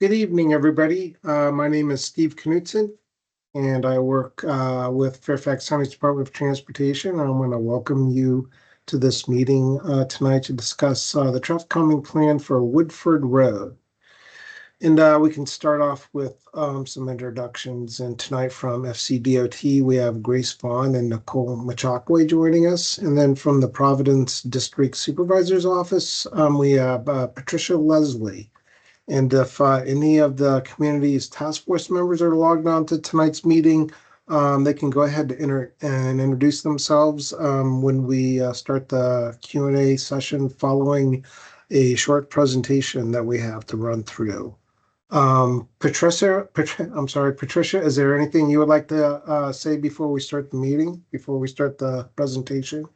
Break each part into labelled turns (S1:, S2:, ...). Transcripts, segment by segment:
S1: Good evening, everybody. My name is Steve Knutson, and I work with Fairfax County Department of Transportation. I want to welcome you to this meeting tonight to discuss the traffic calming plan for Woodford Road. And we can start off with some introductions. And tonight from FCDOT, we have Grace Vaughn and Nicole Machakwe joining us. And then from the Providence District Supervisor's Office, we have Patricia Leslie. And if any of the community's task force members are logged on to tonight's meeting, they can go ahead and introduce themselves when we start the Q&A session following a short presentation that we have to run through. Patricia, is there anything you would like to say before we start the meeting, before we start the presentation?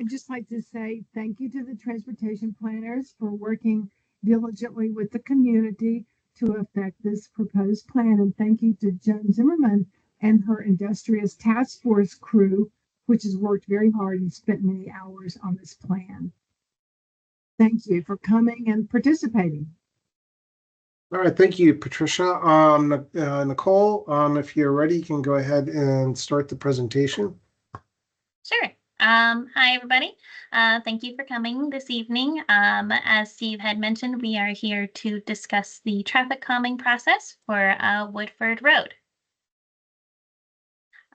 S2: I'd just like to say thank you to the transportation planners for working diligently with the community to affect this proposed plan. And thank you to Joan Zimmerman and her industrious task force crew, which has worked very hard and spent many hours on this plan. Thank you for coming and participating.
S1: All right, thank you, Patricia. Nicole, if you're ready, you can go ahead and start the presentation.
S3: Sure. Hi, everybody. Thank you for coming this evening. As Steve had mentioned, we are here to discuss the traffic calming process for Woodford Road.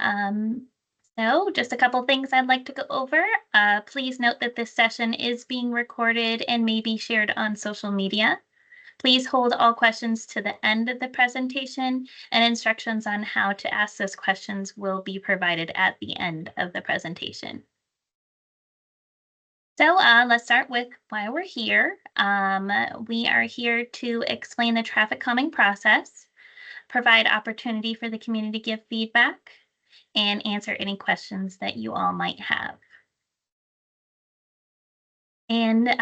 S3: So just a couple things I'd like to go over. Please note that this session is being recorded and may be shared on social media. Please hold all questions to the end of the presentation, and instructions on how to ask those questions will be provided at the end of the presentation. So let's start with why we're here. We are here to explain the traffic calming process, provide opportunity for the community to give feedback, and answer any questions that you all might have. And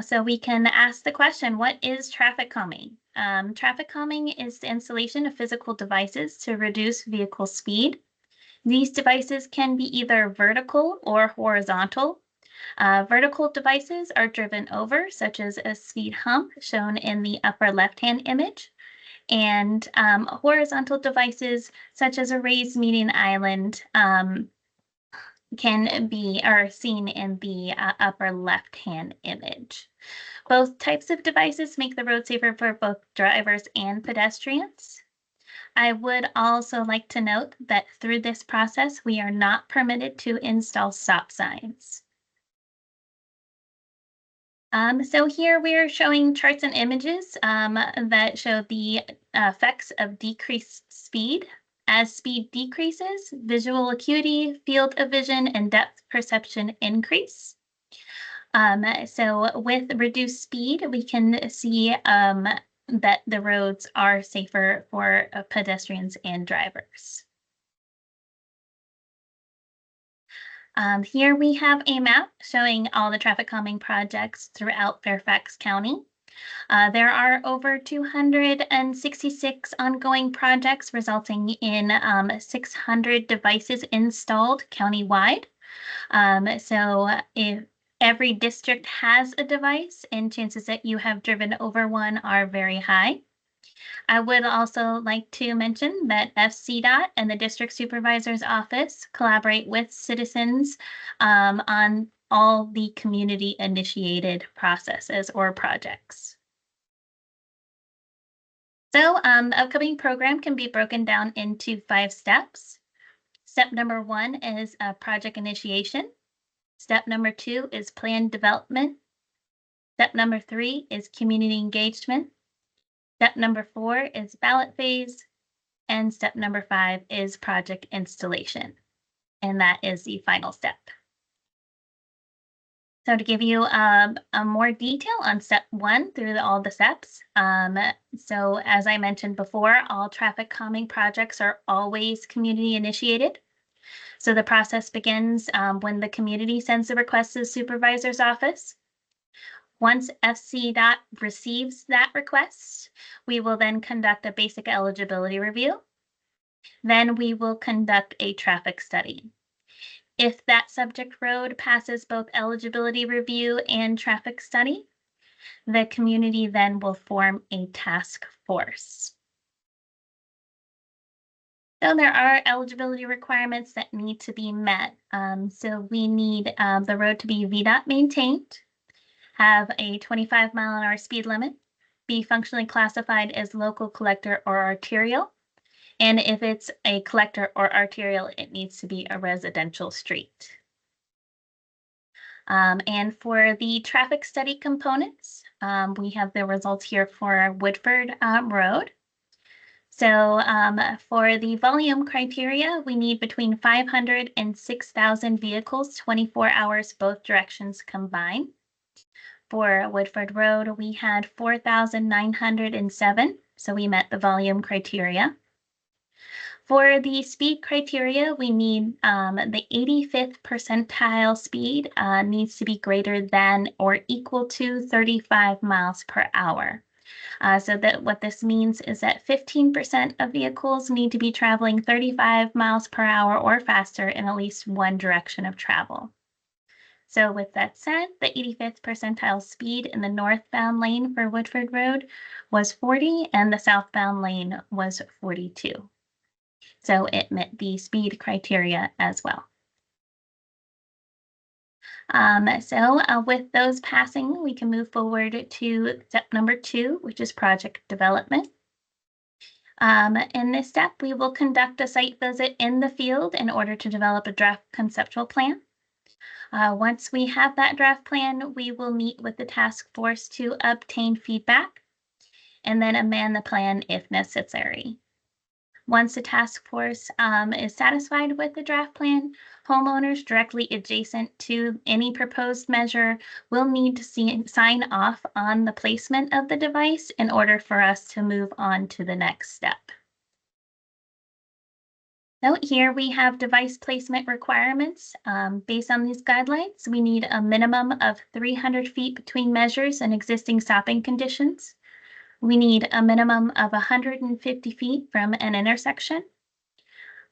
S3: so we can ask the question, what is traffic calming? Traffic calming is the installation of physical devices to reduce vehicle speed. These devices can be either vertical or horizontal. Vertical devices are driven over, such as a speed hump shown in the upper left-hand image. And horizontal devices, such as a raised median island, are seen in the upper left-hand image. Both types of devices make the road safer for both drivers and pedestrians. I would also like to note that through this process, we are not permitted to install stop signs. So here we're showing charts and images that show the effects of decreased speed. As speed decreases, visual acuity, field of vision, and depth perception increase. So with reduced speed, we can see that the roads are safer for pedestrians and drivers. Here we have a map showing all the traffic calming projects throughout Fairfax County. There are over 266 ongoing projects resulting in 600 devices installed countywide. So if every district has a device, and chances that you have driven over one are very high. I would also like to mention that FCDOT and the District Supervisor's Office collaborate with citizens on all the community-initiated processes or projects. So the upcoming program can be broken down into 5 steps. Step number 1 is project initiation. Step number 2 is plan development. Step number 3 is community engagement. Step number 4 is ballot phase. And step number 5 is project installation. And that is the final step. So to give you a more detail on step 1 through all the steps. So as I mentioned before, all traffic calming projects are always community initiated. So the process begins when the community sends the request to the supervisor's office. Once FCDOT receives that request, we will then conduct a basic eligibility review. Then we will conduct a traffic study. If that subject road passes both eligibility review and traffic study, The community then will form a task force. So there are eligibility requirements that need to be met. So we need the road to be VDOT maintained, have a 25-mile-an-hour speed limit, be functionally classified as local, collector, or arterial. And if it's a collector or arterial, it needs to be a residential street. And for the traffic study components, we have the results here for Woodford Road. So for the volume criteria, we need between 500 and 6,000 vehicles, 24 hours, both directions combined. For Woodford Road, we had 4,907, so we met the volume criteria. For the speed criteria, we need the 85th percentile speed needs to be greater than or equal to 35 miles per hour. So that what this means is that 15% of vehicles need to be traveling 35 miles per hour or faster in at least one direction of travel. So with that said, the 85th percentile speed in the northbound lane for Woodford Road was 40 and the southbound lane was 42. So it met the speed criteria as well. With those passing, we can move forward to step number 2, which is project development. In this step, we will conduct a site visit in the field in order to develop a draft conceptual plan. Once we have that draft plan, we will meet with the task force to obtain feedback and then amend the plan if necessary. Once the task force is satisfied with the draft plan, homeowners directly adjacent to any proposed measure will need to sign off on the placement of the device in order for us to move on to the next step. So here we have device placement requirements. Based on these guidelines, we need a minimum of 300 feet between measures and existing stopping conditions. We need a minimum of 150 feet from an intersection.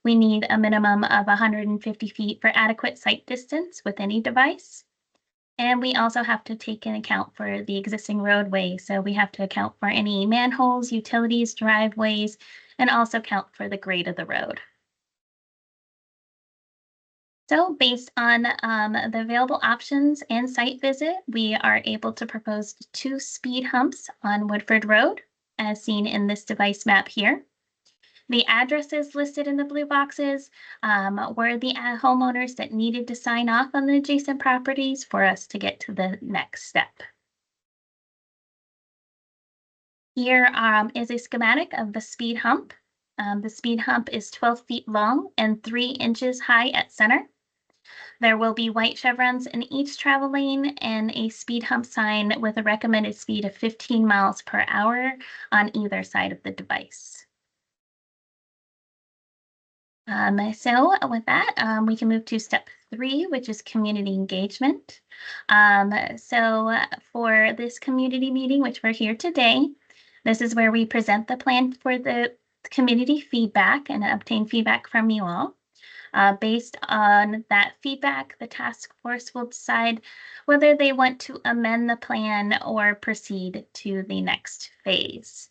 S3: We need a minimum of 150 feet for adequate sight distance with any device. And we also have to take into account for the existing roadway. So we have to account for any manholes, utilities, driveways, and also count for the grade of the road. So based on the available options and site visit, we are able to propose 2 speed humps on Woodford Road, as seen in this device map here. The addresses listed in the blue boxes were the homeowners that needed to sign off on the adjacent properties for us to get to the next step. Here is a schematic of the speed hump. The speed hump is 12 feet long and 3 inches high at center. There will be white chevrons in each travel lane and a speed hump sign with a recommended speed of 15 miles per hour on either side of the device. So with that, we can move to step 3, which is community engagement. So for this community meeting, which we're here today, this is where we present the plan for the community feedback and obtain feedback from you all. Based on that feedback, the task force will decide whether they want to amend the plan or proceed to the next phase.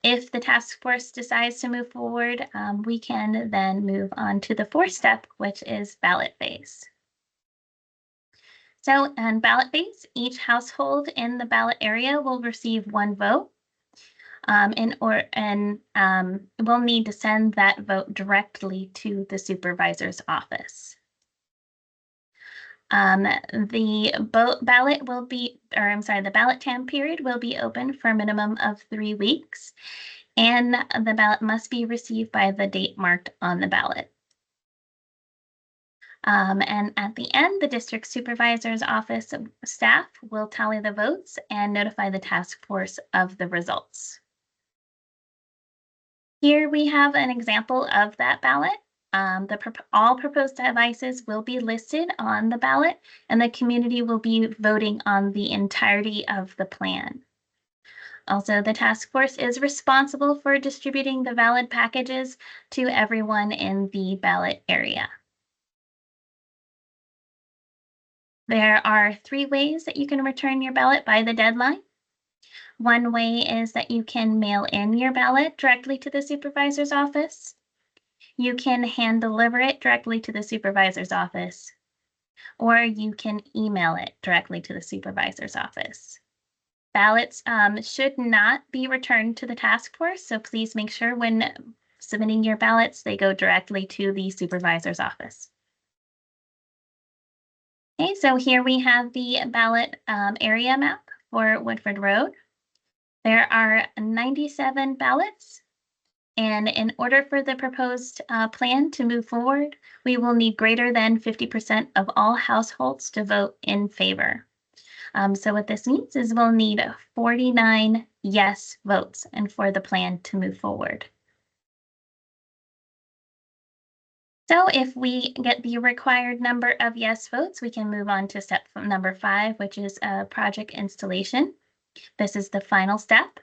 S3: If the task force decides to move forward, we can then move on to the 4th step, which is ballot phase. So on ballot phase, each household in the ballot area will receive 1 vote. We'll need to send that vote directly to the supervisor's office. The ballot time period will be open for a minimum of 3 weeks, and the ballot must be received by the date marked on the ballot. And at the end, the district supervisor's office staff will tally the votes and notify the task force of the results. Here we have an example of that ballot. All proposed devices will be listed on the ballot, and the community will be voting on the entirety of the plan. Also, the task force is responsible for distributing the valid packages to everyone in the ballot area. There are 3 ways that you can return your ballot by the deadline. One way is that you can mail in your ballot directly to the supervisor's office. You can hand deliver it directly to the supervisor's office, or you can email it directly to the supervisor's office. Ballots should not be returned to the task force, so please make sure when submitting your ballots, they go directly to the supervisor's office. Okay, so here we have the ballot area map for Woodford Road. There are 97 ballots, and in order for the proposed plan to move forward, we will need greater than 50% of all households to vote in favor. So what this means is we'll need 49 yes votes and for the plan to move forward. So if we get the required number of yes votes, we can move on to step number 5, which is project installation. This is the final step.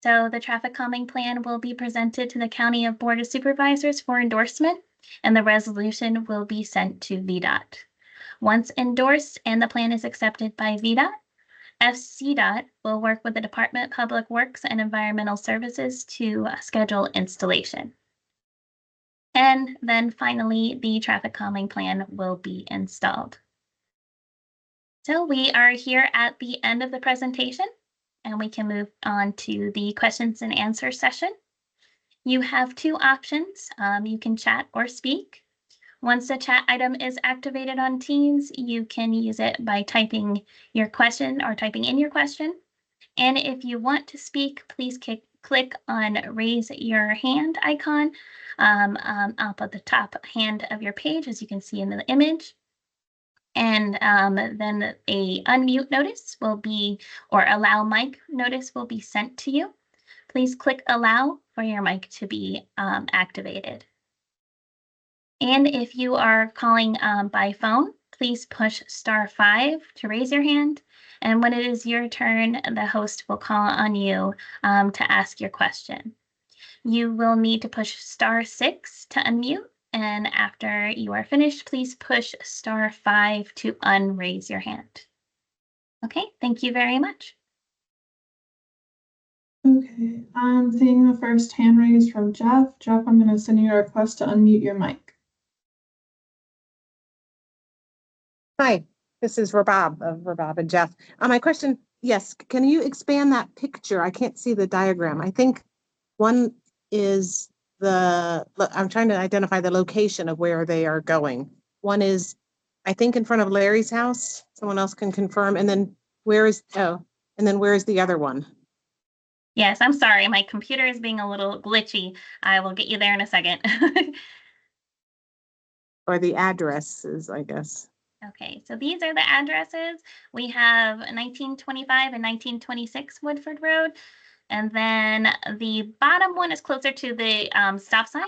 S3: So the traffic calming plan will be presented to the County Board of Supervisors for endorsement, and the resolution will be sent to VDOT. Once endorsed and the plan is accepted by VDOT, FCDOT will work with the Department of Public Works and Environmental Services to schedule installation. And then finally, the traffic calming plan will be installed. So we are here at the end of the presentation, and we can move on to the questions and answer session. You have 2 options. You can chat or speak. Once the chat item is activated on Teams, you can use it by typing your question or typing in your question. And if you want to speak, please click on raise your hand icon up at the top hand of your page, as you can see in the image. And then a unmute notice will be, or allow mic notice will be sent to you. Please click allow for your mic to be activated. And if you are calling by phone, please push *5 to raise your hand. And when it is your turn, the host will call on you to ask your question. You will need to push *6 to unmute. And after you are finished, please push *5 to unraise your hand. Okay, thank you very much.
S4: Okay, I'm seeing the first hand raised from Jeff. Jeff, I'm going to send you a request to unmute your mic.
S5: Hi, this is Rabab of Rabab and Jeff. My question, yes, can you expand that picture? I can't see the diagram. I think one is I'm trying to identify the location of where they are going. One is, I think, in front of Larry's house. Someone else can confirm. And then where is the other one?
S3: Yes, I'm sorry. My computer is being a little glitchy. I will get you there in a second.
S5: Or the addresses, I guess.
S3: Okay, so these are the addresses. We have 1925 and 1926 Woodford Road. And then the bottom one is closer to the stop sign.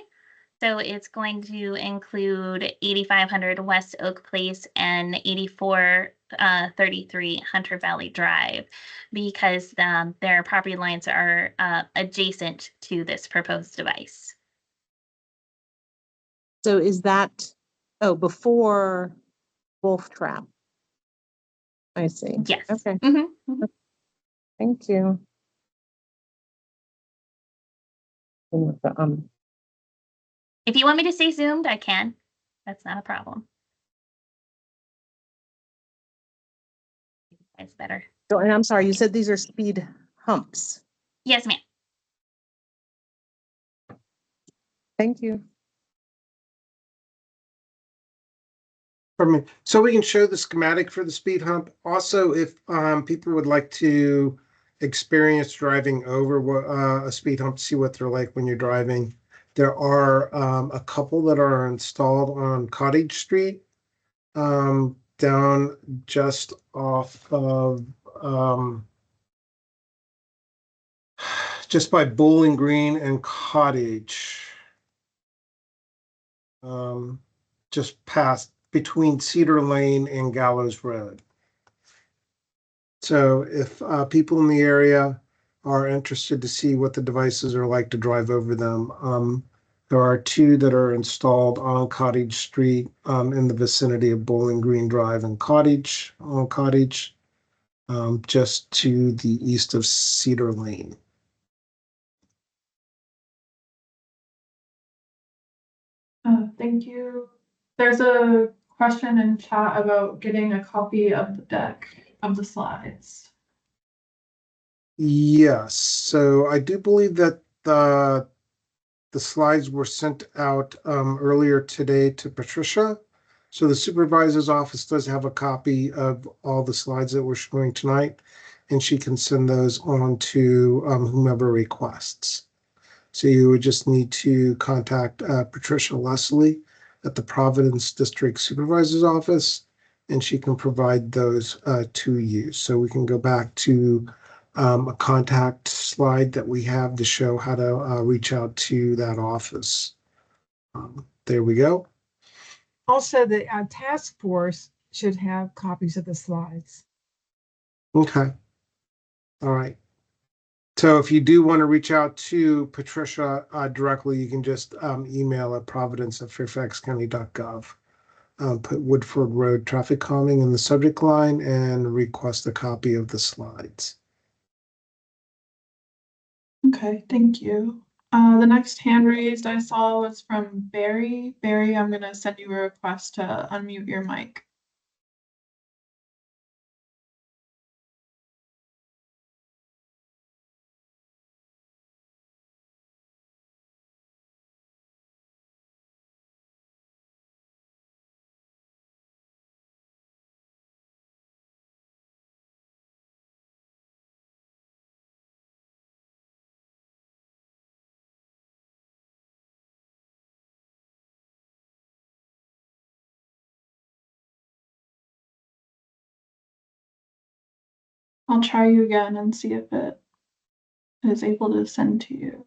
S3: So it's going to include 8500 West Oak Place and 8433 Hunter Valley Drive, because their property lines are adjacent to this proposed device.
S5: So is that, before Wolf Trap? I see.
S3: Yes.
S5: Okay.
S3: Mm-hmm.
S5: Thank you.
S3: If you want me to stay zoomed, I can. That's not a problem. It's better.
S5: So, and I'm sorry, you said these are speed humps.
S3: Yes, ma'am.
S5: Thank you.
S1: So we can show the schematic for the speed hump. Also, if people would like to experience driving over a speed hump to see what they're like when you're driving, there are a couple that are installed on Cottage Street, down just off of just by Bowling Green and Cottage, just past between Cedar Lane and Gallows Road. So if people in the area are interested to see what the devices are like to drive over them, there are 2 that are installed on Cottage Street in the vicinity of Bowling Green Drive and Cottage. just to the east of Cedar Lane.
S4: Thank you. There's a question in chat about getting a copy of the deck of the slides.
S1: Yes, so I do believe that the slides were sent out earlier today to Patricia. So the supervisor's office does have a copy of all the slides that we're showing tonight, and she can send those on to whomever requests. So you would just need to contact Patricia Leslie at the Providence District Supervisor's Office, and she can provide those to you. So we can go back to a contact slide that we have to show how to reach out to that office. There we go.
S2: Also, the task force should have copies of the slides.
S1: Okay. All right. So if you do want to reach out to Patricia directly, you can just email at providence@fairfaxcounty.gov. Put Woodford Road traffic calming in the subject line and request a copy of the slides.
S4: Okay, thank you. The next hand raised I saw was from Barry. Barry, I'm gonna send you a request to unmute your mic. I'll try you again and see if it is able to send to you.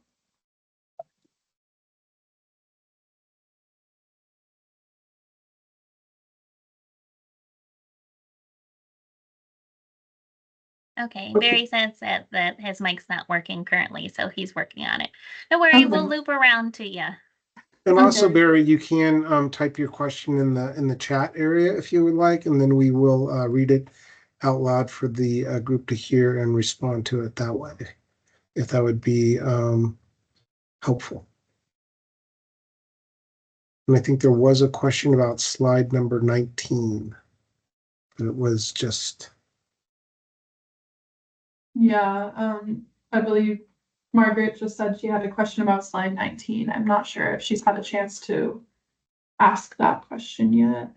S3: Okay, Barry says that his mic's not working currently, so he's working on it. Don't worry, we'll loop around to you.
S1: And also,
S4: Okay.
S1: Barry, you can type your question in the chat area if you would like, and then we will read it out loud for the group to hear and respond to it that way, if that would be helpful. And I think there was a question about slide number 19, but it was just.
S4: Yeah, I believe Margaret just said she had a question about slide 19. I'm not sure if she's had a chance to ask that question yet.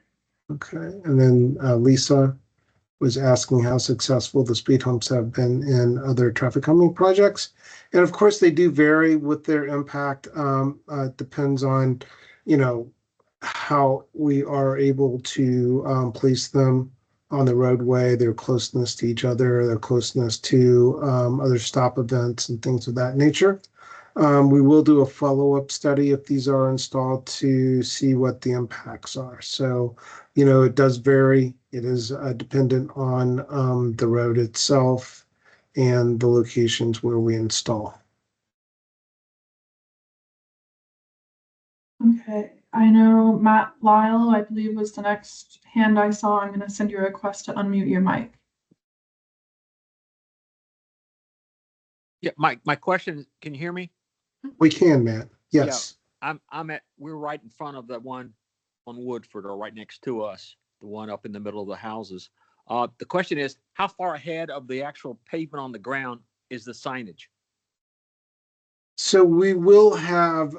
S1: Okay, and then Lisa was asking how successful the speed humps have been in other traffic calming projects. And of course, they do vary with their impact. It depends on, how we are able to place them on the roadway, their closeness to each other, their closeness to other stop events and things of that nature. We will do a follow-up study if these are installed to see what the impacts are. So, it does vary. It is dependent on the road itself and the locations where we install.
S4: Okay, I know Matt Lyle, I believe, was the next hand I saw. I'm gonna send you a request to unmute your mic.
S6: Yeah, my question is, can you hear me?
S1: We can, Matt. Yes.
S6: Yeah, we're right in front of the one on Woodford, or right next to us, the one up in the middle of the houses. The question is, how far ahead of the actual pavement on the ground is the signage?
S1: So we will have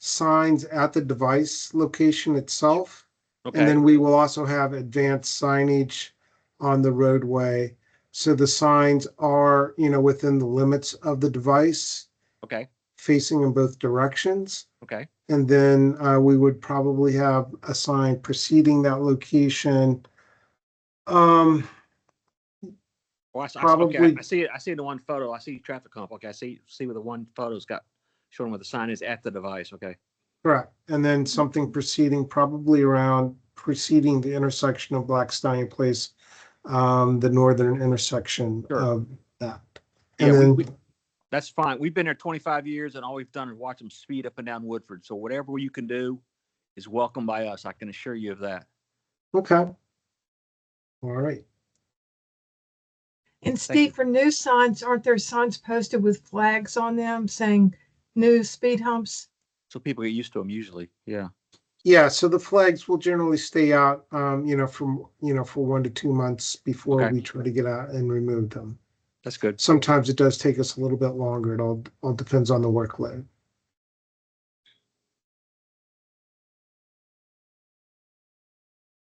S1: signs at the device location itself. And then
S6: Okay,
S1: we will also have advanced signage on the roadway. So the signs are, within the limits of the device,
S6: okay,
S1: facing in both directions.
S6: okay.
S1: And then we would probably have a sign preceding that location.
S6: Well, okay,
S1: Probably
S6: I see it. I see the one photo. I see traffic comp. Okay, I see where the one photo's got showing where the sign is at the device. Okay.
S1: correct. And then something preceding, probably around preceding the intersection of Black Stallion Place, the northern intersection
S6: Sure.
S1: of that.
S6: Yeah,
S1: And then
S6: that's fine. We've been there 25 years, and all we've done is watch them speed up and down Woodford. So whatever you can do is welcome by us. I can assure you of that.
S1: okay. All right.
S2: And
S6: Thank
S2: Steve,
S6: you.
S2: for new signs, aren't there signs posted with flags on them saying new speed humps?
S6: So people get used to them usually. Yeah.
S1: Yeah, so the flags will generally stay out, for 1 to 2 months before
S6: Okay.
S1: we try to get out and remove them.
S6: That's good.
S1: Sometimes it does take us a little bit longer. It all depends on the workload.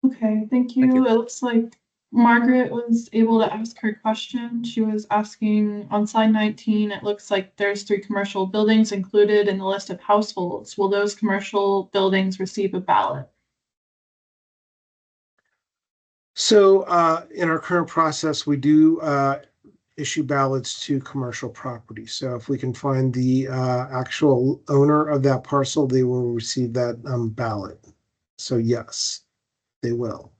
S4: Okay, thank
S6: Thank you.
S4: you. It looks like Margaret was able to ask her question. She was asking on slide 19, it looks like there's 3 commercial buildings included in the list of households. Will those commercial buildings receive a ballot?
S1: So in our current process, we do issue ballots to commercial property. So if we can find the actual owner of that parcel, they will receive that ballot. So yes, they will.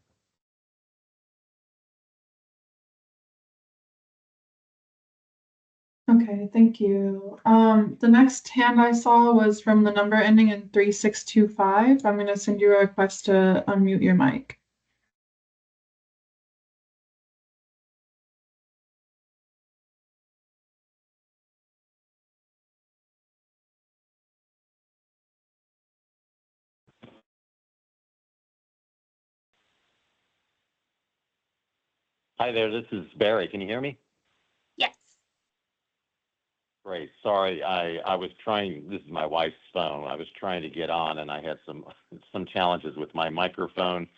S4: Okay, thank you. The next hand I saw was from the number ending in 3625. I'm gonna send you a request to unmute your mic.
S7: Hi there, this is Barry. Can you hear me?
S3: Yes.
S7: Great. Sorry, I was trying, this is my wife's phone. I was trying to get on and I had some challenges with my microphone.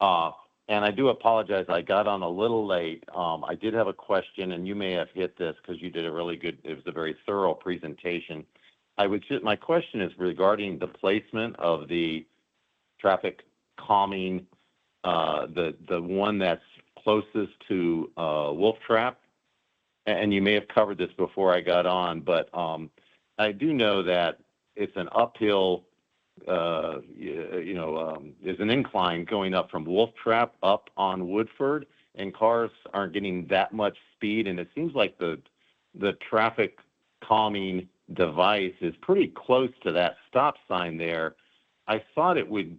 S7: And I do apologize, I got on a little late. I did have a question and you may have hit this because you did a really good, it was a very thorough presentation. My question is regarding the placement of the traffic calming, the one that's closest to Wolf Trap. And you may have covered this before I got on, but I do know that it's an uphill, there's an incline going up from Wolf Trap up on Woodford, and cars aren't getting that much speed. And it seems like the traffic calming device is pretty close to that stop sign there. I thought it would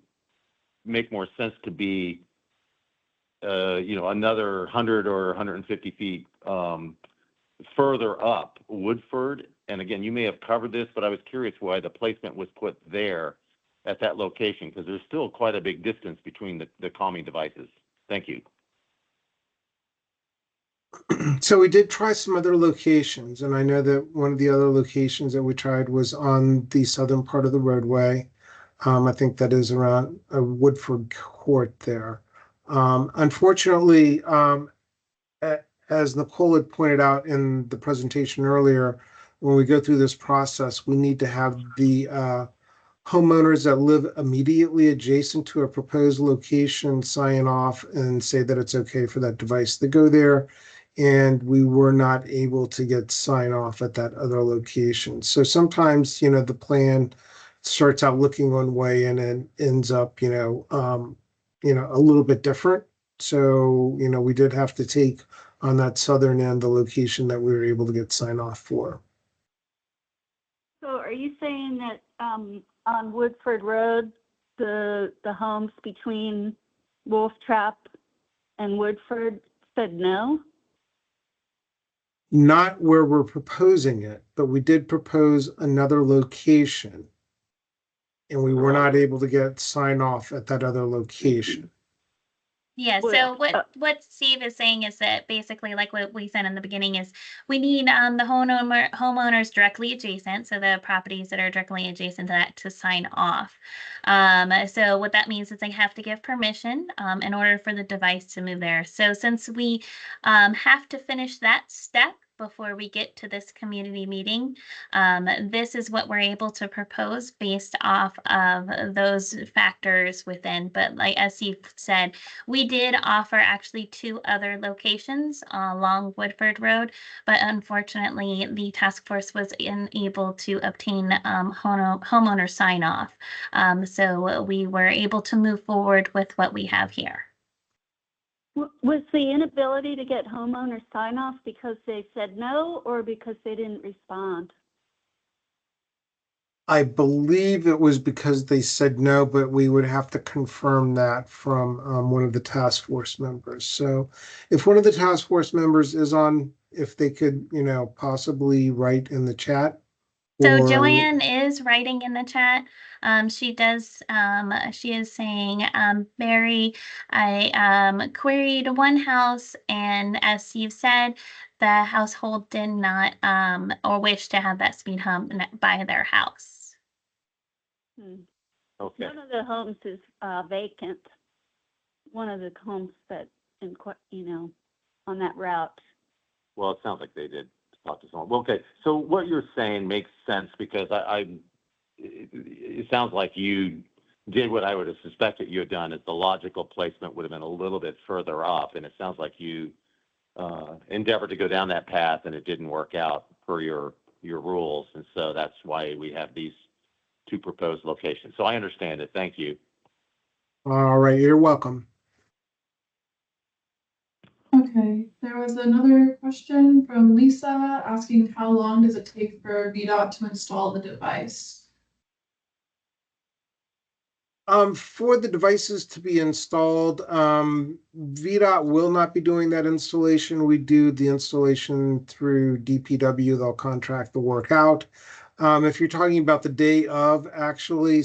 S7: make more sense to be, another 100 or 150 feet further up Woodford. And again, you may have covered this, but I was curious why the placement was put there at that location, because there's still quite a big distance between the calming devices. Thank you.
S1: So we did try some other locations, and I know that one of the other locations that we tried was on the southern part of the roadway. I think that is around Woodford Court there. Unfortunately, as Nicole had pointed out in the presentation earlier, when we go through this process, we need to have the homeowners that live immediately adjacent to a proposed location sign off and say that it's okay for that device to go there. And we were not able to get sign off at that other location. So sometimes, the plan starts out looking one way and then ends up, a little bit different. So, we did have to take on that southern end the location that we were able to get sign off for.
S8: So are you saying that on Woodford Road, the homes between Wolf Trap and Woodford said no?
S1: Not where we're proposing it, but we did propose another location. And we were not able to get sign off at that other location.
S3: Yeah, so
S8: Well,
S3: what Steve is saying is that basically, like what we said in the beginning, is we need the homeowners directly adjacent, so the properties that are directly adjacent to that, to sign off. So what that means is they have to give permission in order for the device to move there. So since we have to finish that step before we get to this community meeting, this is what we're able to propose based off of those factors within. But like as Steve said, we did offer actually 2 other locations along Woodford Road, but unfortunately the task force was unable to obtain homeowner sign off. So we were able to move forward with what we have here.
S8: was the inability to get homeowner sign off because they said no or because they didn't respond?
S1: I believe it was because they said no, but we would have to confirm that from one of the task force members. So if one of the task force members is on, if they could, possibly write in the chat.
S3: So
S1: or
S3: Joanne is writing in the chat. She is saying, Barry, I queried one house, and as Steve said, the household did not or wish to have that speed hump by their house.
S7: Okay.
S8: One of the homes is vacant. One of the homes that, on that route.
S7: Well, it sounds like they did talk to someone. Okay, so what you're saying makes sense because it sounds like you did what I would have suspected you had done. Is the logical placement would have been a little bit further up, and it sounds like you endeavored to go down that path, and it didn't work out per your rules, and so that's why we have these two proposed locations. So I understand it. Thank you.
S1: All right, you're welcome.
S4: Okay, there was another question from Lisa asking how long does it take for VDOT to install the device?
S1: For the devices to be installed, VDOT will not be doing that installation. We do the installation through DPW. They'll contract the work out. If you're talking about the day of, actually,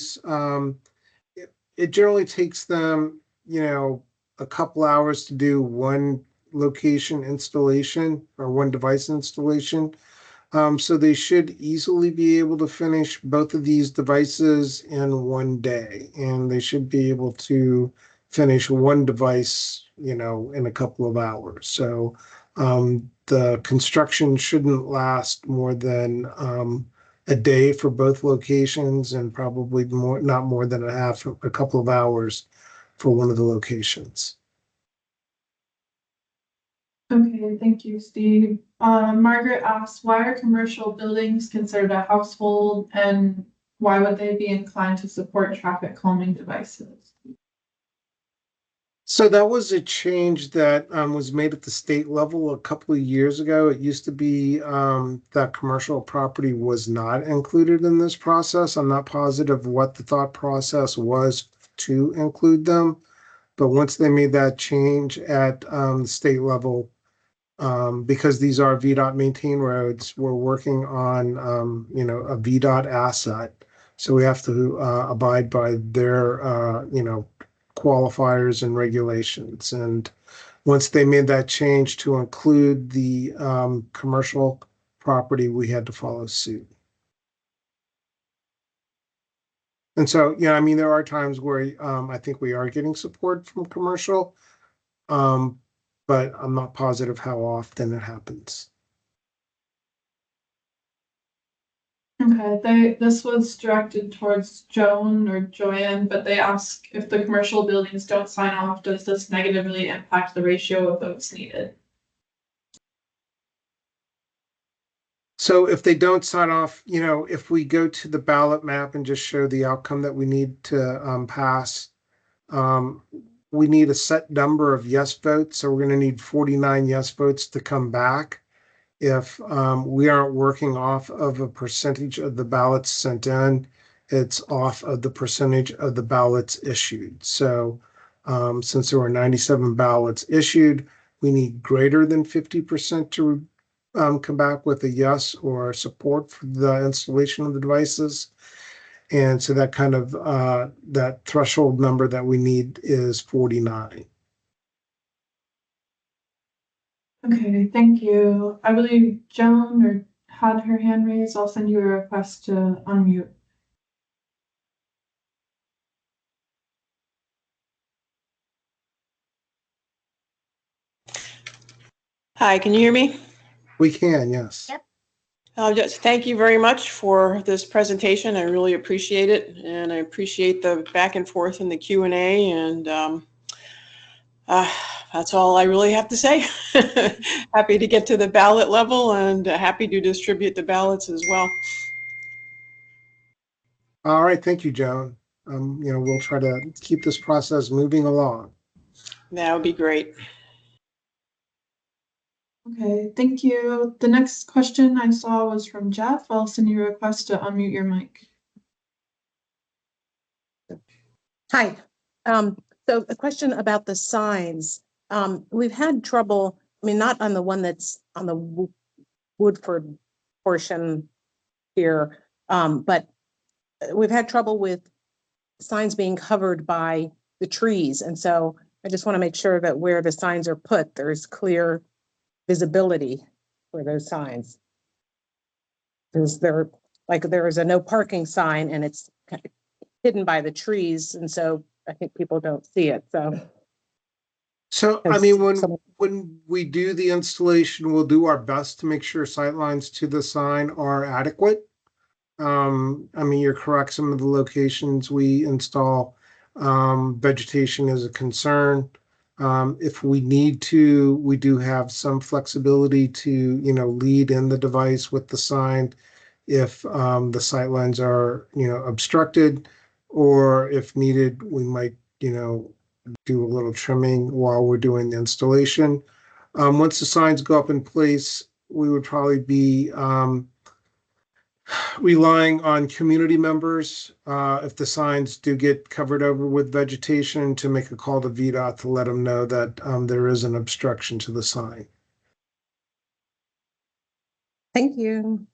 S1: it generally takes them, a couple hours to do one location installation or one device installation. So they should easily be able to finish both of these devices in one day, and they should be able to finish one device, in a couple of hours. So the construction shouldn't last more than a day for both locations, and probably not more than a couple of hours for one of the locations.
S4: Okay, thank you, Steve. Margaret asks, why are commercial buildings considered a household and why would they be inclined to support traffic calming devices?
S1: So that was a change that was made at the state level a couple of years ago. It used to be that commercial property was not included in this process. I'm not positive what the thought process was to include them, but once they made that change at the state level, because these are VDOT maintained roads, we're working on a VDOT asset, so we have to abide by their qualifiers and regulations. And once they made that change to include the commercial property, we had to follow suit. And so, there are times where I think we are getting support from commercial, but I'm not positive how often it happens.
S4: Okay, this was directed towards Joan or Joanne, but they ask if the commercial buildings don't sign off, does this negatively impact the ratio of votes needed?
S1: So if they don't sign off, if we go to the ballot map and just show the outcome that we need to pass, we need a set number of yes votes. So we're going to need 49 yes votes to come back. If we aren't working off of a percentage of the ballots sent in, it's off of the percentage of the ballots issued. So since there were 97 ballots issued, we need greater than 50% to come back with a yes or support for the installation of the devices. And so that kind of that threshold number that we need is 49.
S4: Okay, thank you. I believe Joan had her hand raised. I'll send you a request to unmute.
S9: Hi, can you hear me?
S1: We can, yes.
S3: Yep.
S9: Just thank you very much for this presentation. I really appreciate it, and I appreciate the back and forth in the Q&A. And that's all I really have to say. Happy to get to the ballot level, and happy to distribute the ballots as well.
S1: All right, thank you, Joan. We'll try to keep this process moving along.
S9: That would be great.
S4: Okay, thank you. The next question I saw was from Jeff. I'll send you a request to unmute your mic.
S5: Hi. So a question about the signs. We've had trouble, I mean, not on the one that's on the Woodford portion here, but we've had trouble with signs being covered by the trees. And so I just want to make sure that where the signs are put, there's clear visibility for those signs. Because there is a no parking sign and it's hidden by the trees. And so I think people don't see it.
S1: So, I
S5: Has
S1: mean, when,
S5: someone-
S1: when we do the installation, we'll do our best to make sure sightlines to the sign are adequate. I mean, you're correct. Some of the locations we install, vegetation is a concern. If we need to, we do have some flexibility to, lead in the device with the sign if, the sightlines are, obstructed, or if needed, we might, do a little trimming while we're doing the installation. Once the signs go up in place, we would probably be, relying on community members, if the signs do get covered over with vegetation, to make a call to VDOT to let them know that there is an obstruction to the sign.
S5: Thank you.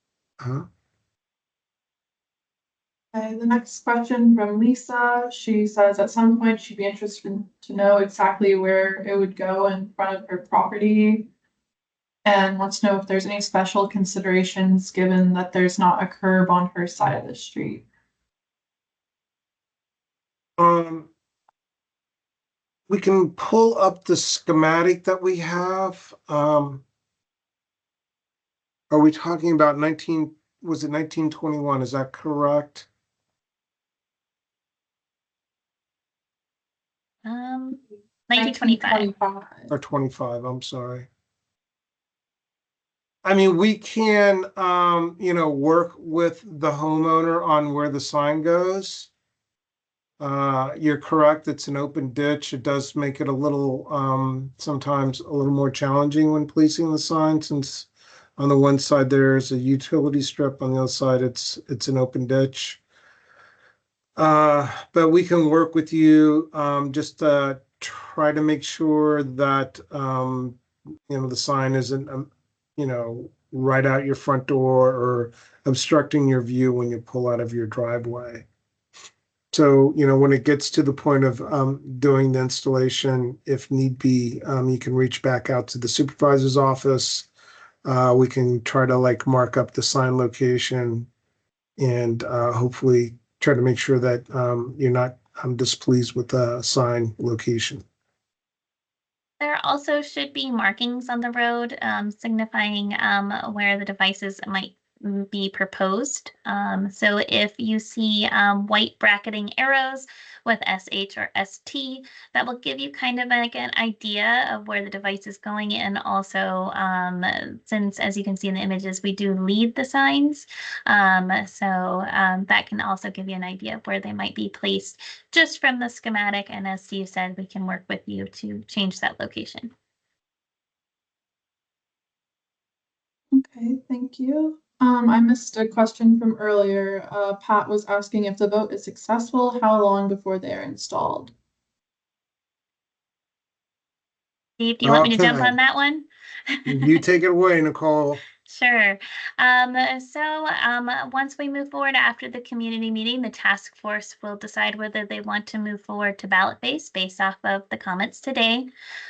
S1: Uh,
S4: Okay, the next question from Lisa. She says at some point she'd be interested to know exactly where it would go in front of her property, and wants to know if there's any special considerations given that there's not a curb on her side of the street.
S1: We can pull up the schematic that we have. Are we talking about 1921? Is that correct?
S3: 1925.
S1: Or 25, I'm sorry. I mean, we can, work with the homeowner on where the sign goes. You're correct, it's an open ditch. It does make it a little, sometimes a little more challenging when placing the sign, since on the one side there's a utility strip, on the other side it's an open ditch. But we can work with you, just to try to make sure that, the sign isn't, right out your front door or obstructing your view when you pull out of your driveway. So, when it gets to the point of doing the installation, if need be, you can reach back out to the supervisor's office. We can try to mark up the sign location and hopefully try to make sure that you're not displeased with the sign location.
S3: There also should be markings on the road signifying where the devices might be proposed. So if you see white bracketing arrows with SH or ST, that will give you kind of like an idea of where the device is going. And also, since as you can see in the images, we do lead the signs. That can also give you an idea of where they might be placed just from the schematic. And as Steve said, we can work with you to change that location.
S4: Okay, thank you. I missed a question from earlier. Pat was asking if the vote is successful, how long before they are installed?
S3: Steve, do you want me to jump
S1: Okay.
S3: on that one?
S1: You take it away, Nicole.
S3: Sure. Once we move forward after the community meeting, the task force will decide whether they want to move forward to ballot based off of the comments today.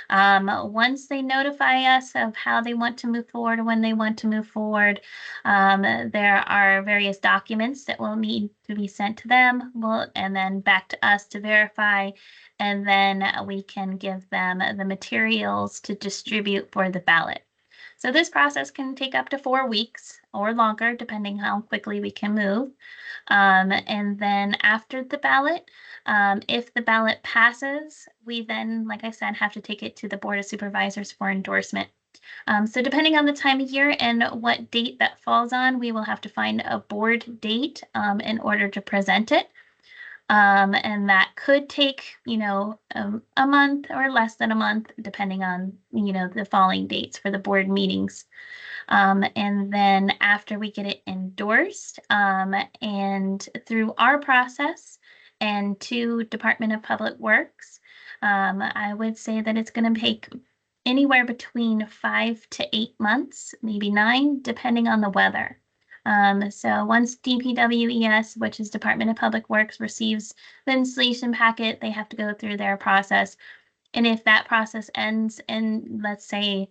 S3: Once they notify us of how they want to move forward, when they want to move forward, there are various documents that will need to be sent to them, and then back to us to verify, and then we can give them the materials to distribute for the ballot. So this process can take up to 4 weeks or longer, depending how quickly we can move. And then after the ballot, if the ballot passes, we then, like I said, have to take it to the Board of Supervisors for endorsement. So depending on the time of year and what date that falls on, we will have to find a board date in order to present it. And that could take, a month or less than a month, depending on, the falling dates for the board meetings. And then after we get it endorsed, and through our process, and to Department of Public Works. I would say that it's going to take anywhere between 5 to 8 months, maybe 9, depending on the weather. So once DPWES, which is Department of Public Works, receives the installation packet, they have to go through their process. And if that process ends in, let's say,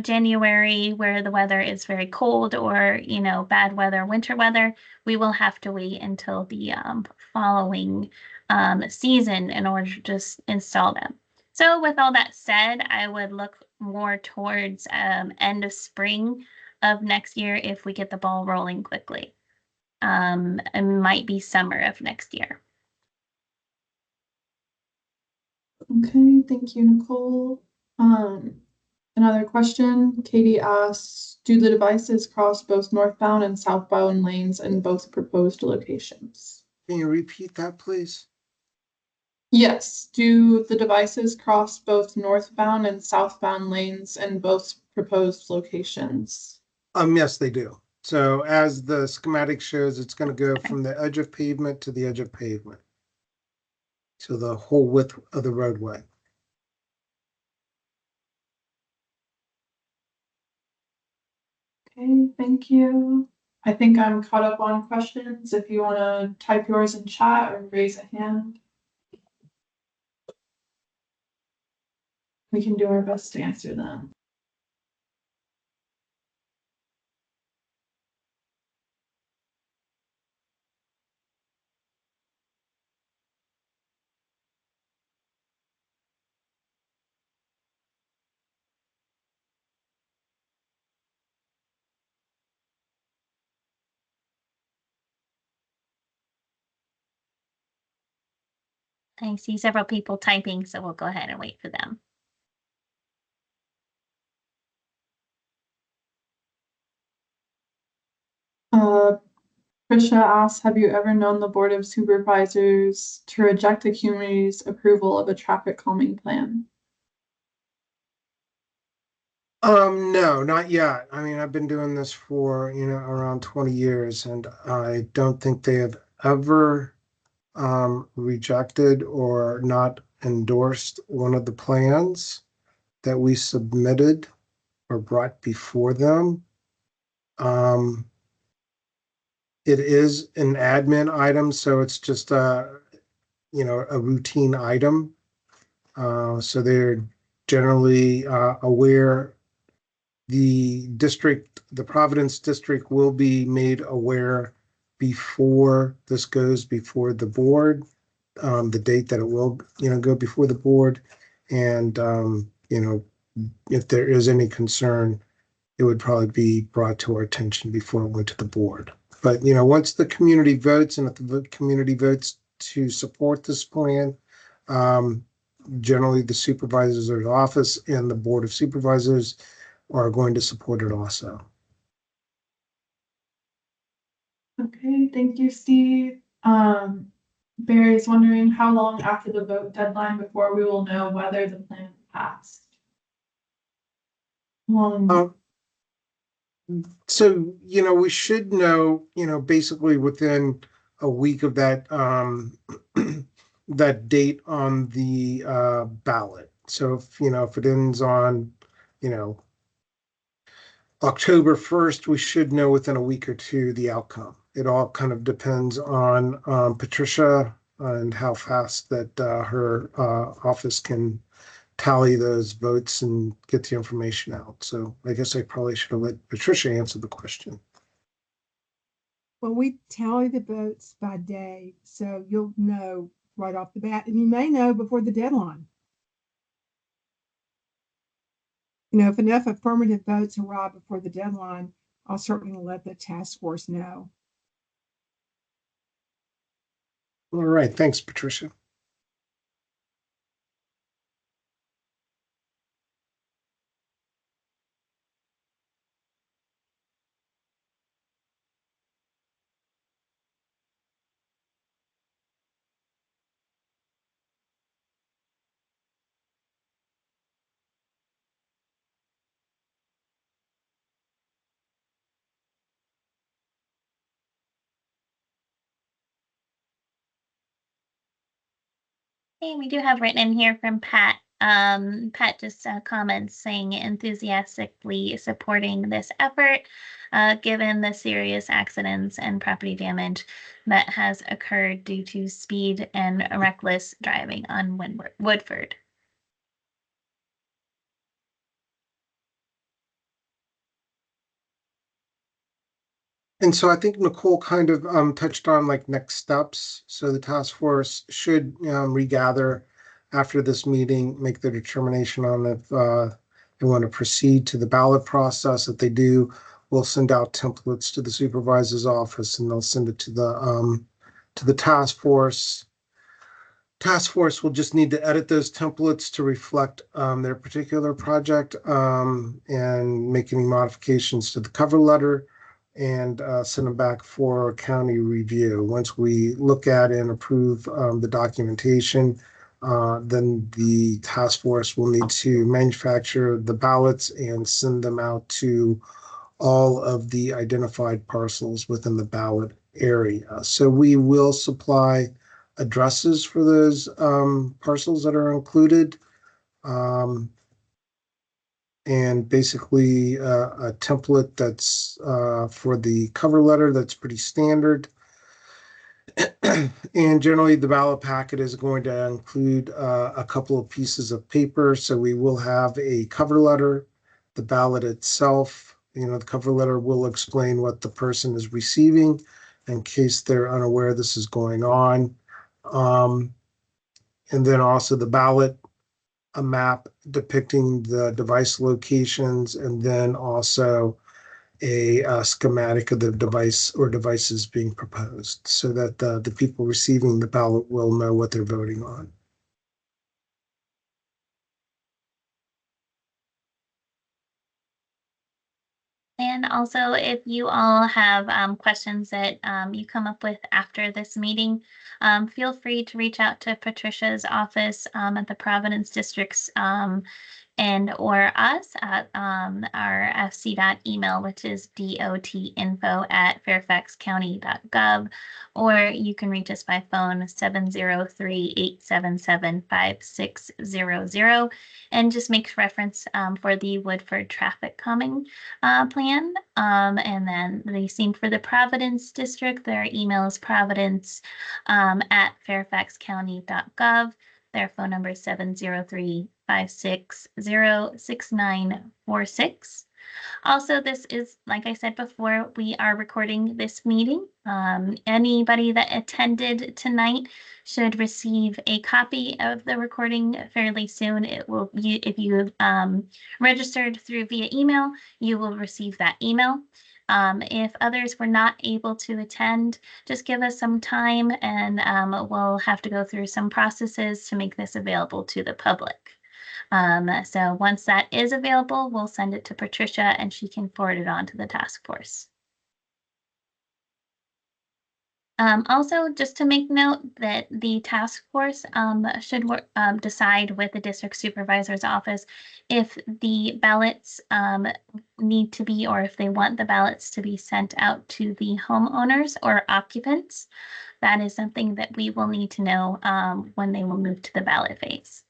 S3: January, where the weather is very cold, or, bad weather, winter weather, we will have to wait until the following season in order to just install them. So with all that said, I would look more towards end of spring of next year if we get the ball rolling quickly. It might be summer of next year.
S4: Okay, thank you, Nicole. Another question, Katie asks, do the devices cross both northbound and southbound lanes in both proposed locations?
S1: Can you repeat that, please?
S4: Yes, do the devices cross both northbound and southbound lanes in both proposed locations?
S1: Yes, they do. So as the schematic shows, it's going to go from the edge of pavement to the edge of pavement. So the whole width of the roadway.
S4: Okay, thank you. I think I'm caught up on questions. If you want to type yours in chat or raise a hand, we can do our best to answer them.
S3: I see several people typing, so we'll go ahead and wait for them.
S4: Tricia asks, have you ever known the Board of Supervisors to reject a community's approval of a traffic calming plan?
S1: No, not yet. I mean, I've been doing this for, around 20 years, and I don't think they have ever rejected or not endorsed one of the plans that we submitted or brought before them. It is an admin item, so it's just a routine item. So they're generally aware. The Providence district will be made aware before this goes before the board, the date that it will, go before the board. And, if there is any concern, it would probably be brought to our attention before it went to the board. But, once the community votes, and if the community votes to support this plan, generally the supervisor's office and the board of supervisors are going to support it also.
S4: Okay, thank you, Steve. Barry is wondering how long after the vote deadline before we will know whether the plan passed.
S1: So, we should know, basically within a week of that, that date on the ballot. So if it ends on, October 1st, we should know within a week or two the outcome. It all kind of depends on Patricia and how fast that her office can tally those votes and get the information out. So I guess I probably should have let Patricia answer the question.
S2: Well, we tally the votes by day, so you'll know right off the bat, and you may know before the deadline. If enough affirmative votes arrive before the deadline, I'll certainly let the task force know.
S1: All right. Thanks, Patricia.
S3: Okay, we do have written in here from Pat. Pat just comments saying enthusiastically supporting this effort, given the serious accidents and property damage that has occurred due to speed and reckless driving on Woodford.
S1: And so I think Nicole kind of touched on like next steps. So the task force should regather after this meeting, make their determination on if they want to proceed to the ballot process. If they do, we'll send out templates to the supervisor's office, and they'll send it to the task force. Task force will just need to edit those templates to reflect their particular project and make any modifications to the cover letter and send them back for county review. Once we look at and approve the documentation, then the task force will need to manufacture the ballots and send them out to all of the identified parcels within the ballot area. So we will supply addresses for those parcels that are included. And basically a template that's for the cover letter that's pretty standard. And generally the ballot packet is going to include a couple of pieces of paper. So we will have a cover letter, the ballot itself. The cover letter will explain what the person is receiving in case they're unaware this is going on. And then also the ballot, a map depicting the device locations, and then also a schematic of the device or devices being proposed so that the people receiving the ballot will know what they're voting on.
S3: And also, if you all have questions that you come up with after this meeting, feel free to reach out to Patricia's office at the Providence District's and or us at our FCDOT email, which is dotinfo@fairfaxcounty.gov, or you can reach us by phone 703-877-5600, and just make reference for the Woodford traffic calming plan. And then the same for the Providence District. Their email is providence at fairfaxcounty.gov. Their phone number is 703-560-6946. Also, this is, like I said before, we are recording this meeting. Anybody that attended tonight should receive a copy of the recording fairly soon. It will, if you registered through via email, you will receive that email. If others were not able to attend, just give us some time and we'll have to go through some processes to make this available to the public. So once that is available, we'll send it to Patricia and she can forward it on to the task force. Also, just to make note that the task force should decide with the district supervisor's office if the ballots need to be, or if they want the ballots to be sent out to the homeowners or occupants. That is something that we will need to know when they will move to the ballot phase.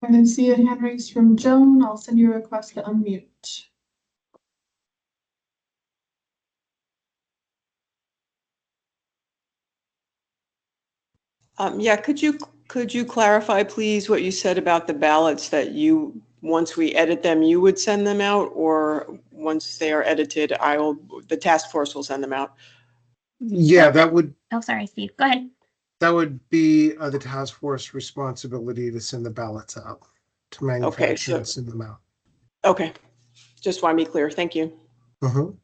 S4: I see a hand raised from Joan. I'll send you a request to unmute.
S9: Yeah, could you clarify, please, what you said about the ballots that you, once we edit them, you would send them out, or once they are edited, the task force will send them out?
S1: Yeah, that would.
S3: Oh, sorry, Steve. Go ahead.
S1: That would be the task force responsibility to send the ballots out, to manufacture and send them out.
S9: Okay, just want to be clear. Thank you.
S1: Mm-hmm.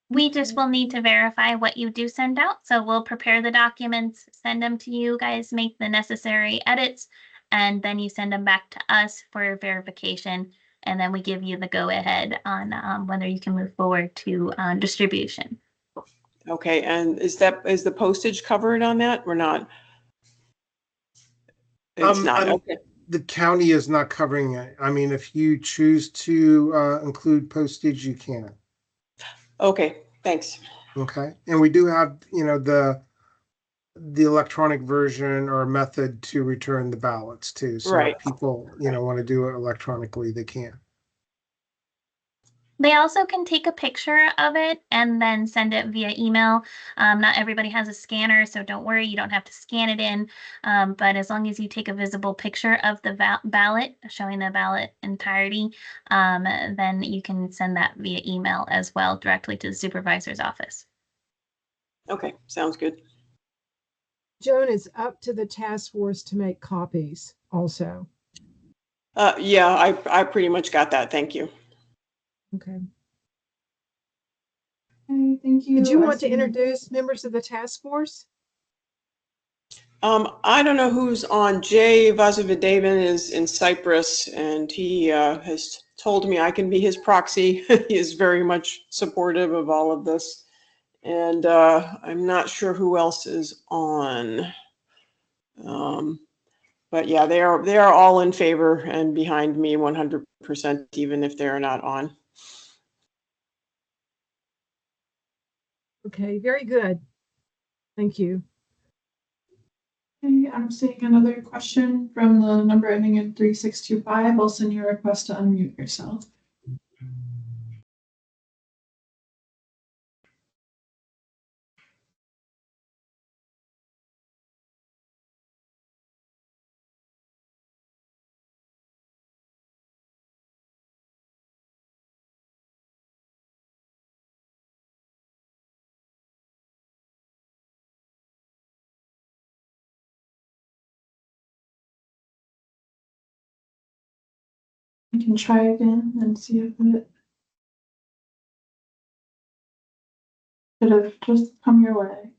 S3: We just will need to verify what you do send out. So we'll prepare the documents, send them to you guys, make the necessary edits, and then you send them back to us for verification. And then we give you the go ahead on whether you can move forward to distribution.
S9: Okay, and is the postage covered on that or not? It's not. Okay.
S1: the county is not covering it. I mean, if you choose to include postage, you can.
S9: Okay, thanks.
S1: Okay, and we do have, the electronic version or method to return the ballots too. So
S9: Right.
S1: if people, want to do it electronically, they can.
S3: They also can take a picture of it and then send it via email. Not everybody has a scanner, so don't worry, you don't have to scan it in. But as long as you take a visible picture of the ballot, showing the ballot entirety, then you can send that via email as well, directly to the supervisor's office.
S9: Okay, sounds good.
S2: Joan, it's up to the task force to make copies also.
S9: Yeah, I pretty much got that. Thank you.
S2: Okay.
S4: Okay, thank you.
S2: Did you
S4: I
S2: want to
S4: see-
S2: introduce members of the task force?
S9: I don't know who's on. Jay Vasudevan is in Cyprus, and he has told me I can be his proxy. He is very much supportive of all of this. And I'm not sure who else is on. But yeah, they are all in favor and behind me 100%, even if they're not on.
S2: Okay, very good. Thank you.
S4: Okay, I'm seeing another question from the number ending in 3625. I'll send you a request to unmute yourself. I can try again and see if it should have just come your way.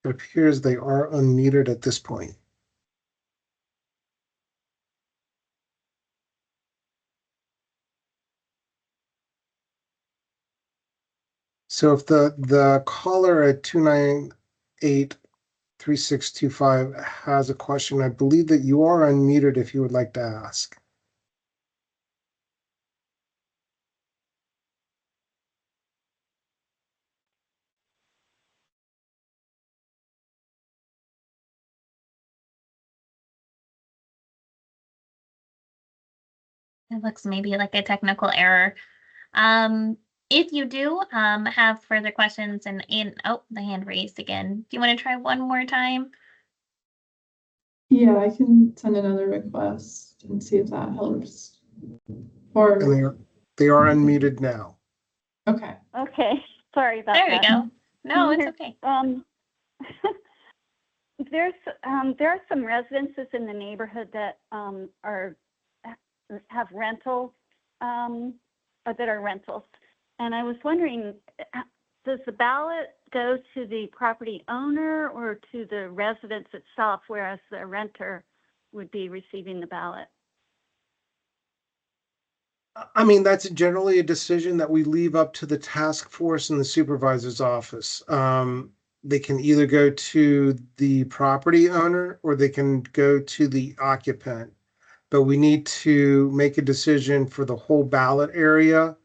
S1: It appears they are unmuted at this point. So if the caller at 298-3625 has a question, I believe that you are unmuted if you would like to ask.
S3: It looks maybe like a technical error. If you do have further questions oh, the hand raised again. Do you want to try one more time?
S4: Yeah, I can send another request and see if that helps. Or
S1: And they are unmuted now.
S4: okay.
S8: Okay, sorry about
S3: There we
S8: that.
S3: go. No, it's okay.
S8: There are some residences in the neighborhood that have rental that are rentals, and I was wondering, does the ballot go to the property owner or to the residence itself, whereas the renter would be receiving the ballot?
S1: I mean, that's generally a decision that we leave up to the task force and the supervisor's office. They can either go to the property owner or they can go to the occupant. But we need to make a decision for the whole ballot area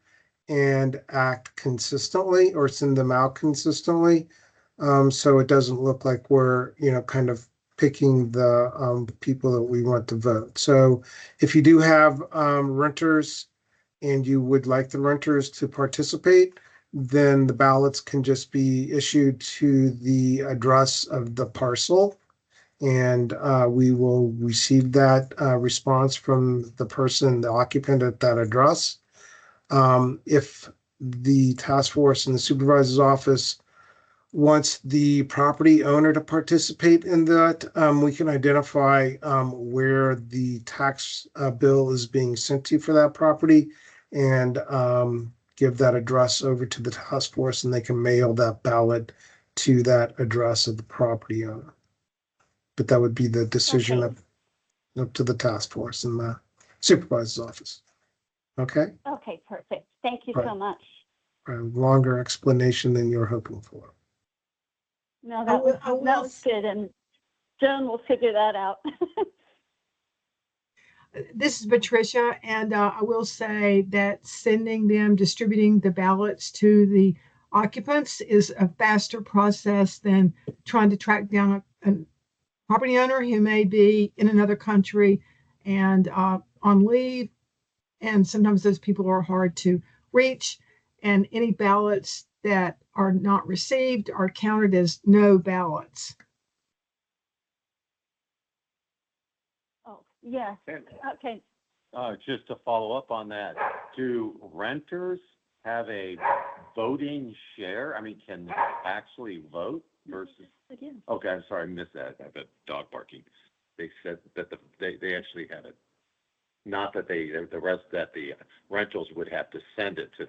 S1: and act consistently or send them out consistently. So it doesn't look like we're, kind of picking the people that we want to vote. So if you do have renters and you would like the renters to participate, then the ballots can just be issued to the address of the parcel. And we will receive that response from the person, the occupant at that address. If the task force and the supervisor's office wants the property owner to participate in that, we can identify where the tax bill is being sent to for that property and give that address over to the task force, and they can mail that ballot to that address of the property owner. but that would be the decision
S8: Okay.
S1: up to the task force and the supervisor's office. Okay?
S8: Okay, perfect. Thank you
S1: Right.
S8: so much.
S1: A longer explanation than you're hoping for.
S8: No,
S2: I will
S8: that was good, and Joan will figure that out.
S2: This is Patricia, and I will say that distributing the ballots to the occupants is a faster process than trying to track down a property owner who may be in another country and on leave. And sometimes those people are hard to reach, and any ballots that are not received are counted as no ballots.
S8: Oh, yes. Okay.
S7: Just to follow up on that, do renters have a voting share? I mean, can they actually vote versus?
S8: Again.
S7: Okay, I'm sorry, I missed that. I have a dog barking. They said that they actually have it. Not that the rentals would have to send it to.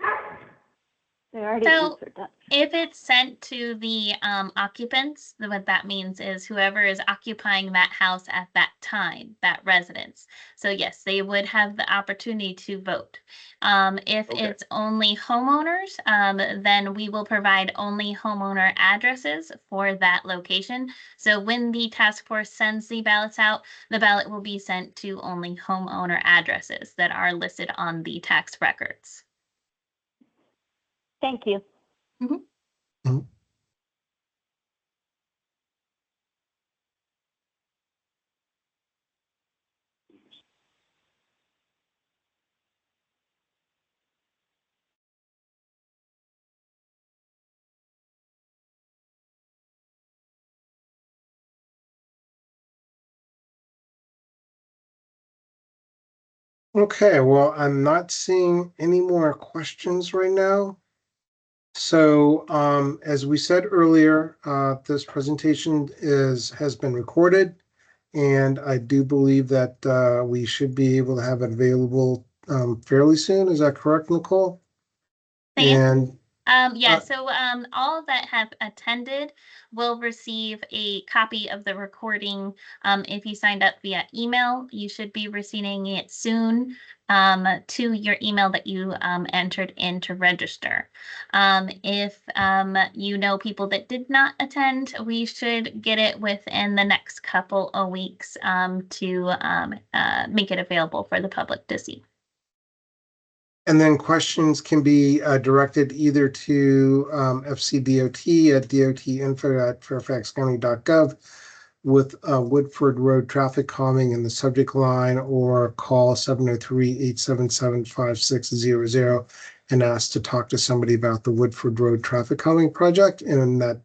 S8: They already
S3: So,
S8: answered that.
S3: If it's sent to the occupants, then what that means is whoever is occupying that house at that time, that residence. So yes, they would have the opportunity to vote. If
S7: Okay.
S3: it's only homeowners, then we will provide only homeowner addresses for that location. So when the task force sends the ballots out, the ballot will be sent to only homeowner addresses that are listed on the tax records.
S8: Thank you.
S1: Okay, well, I'm not seeing any more questions right now. So, as we said earlier, this presentation has been recorded, and I do believe that we should be able to have it available fairly soon. Is that correct, Nicole?
S3: Say it.
S1: And
S3: So all that have attended will receive a copy of the recording. If you signed up via email, you should be receiving it soon to your email that you entered in to register. If you know people that did not attend, we should get it within the next couple of weeks to make it available for the public to see.
S1: And then questions can be directed either to FCDOT at dotinfo@fairfaxcounty.gov with Woodford Road traffic calming in the subject line, or call 703-877-5600 and ask to talk to somebody about the Woodford Road traffic calming project. And that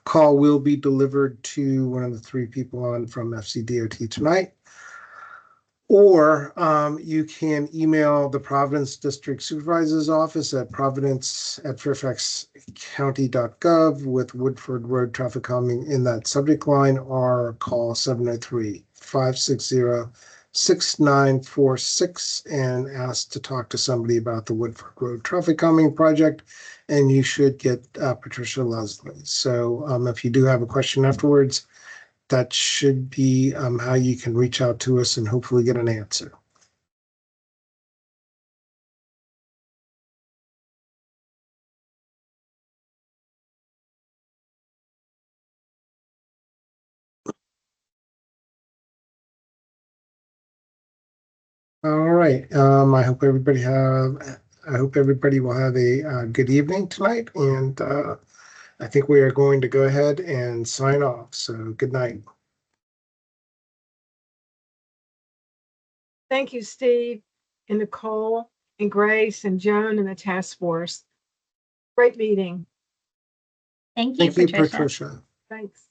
S1: call will be delivered to one of the three people on from FCDOT tonight. Or you can email the Providence District Supervisor's Office at providence@fairfaxcounty.gov with Woodford Road traffic calming in that subject line, or call 703-560-6946 and ask to talk to somebody about the Woodford Road traffic calming project, and you should get Patricia Leslie. So if you do have a question afterwards, that should be how you can reach out to us and hopefully get an answer. All right. I hope everybody will have a good evening tonight, and I think we are going to go ahead and sign off. So good night.
S2: Thank you, Steve and Nicole and Grace and Joan and the task force. Great meeting.
S3: Thank you,
S1: Thank you,
S3: Patricia.
S1: Patricia.
S2: Thanks.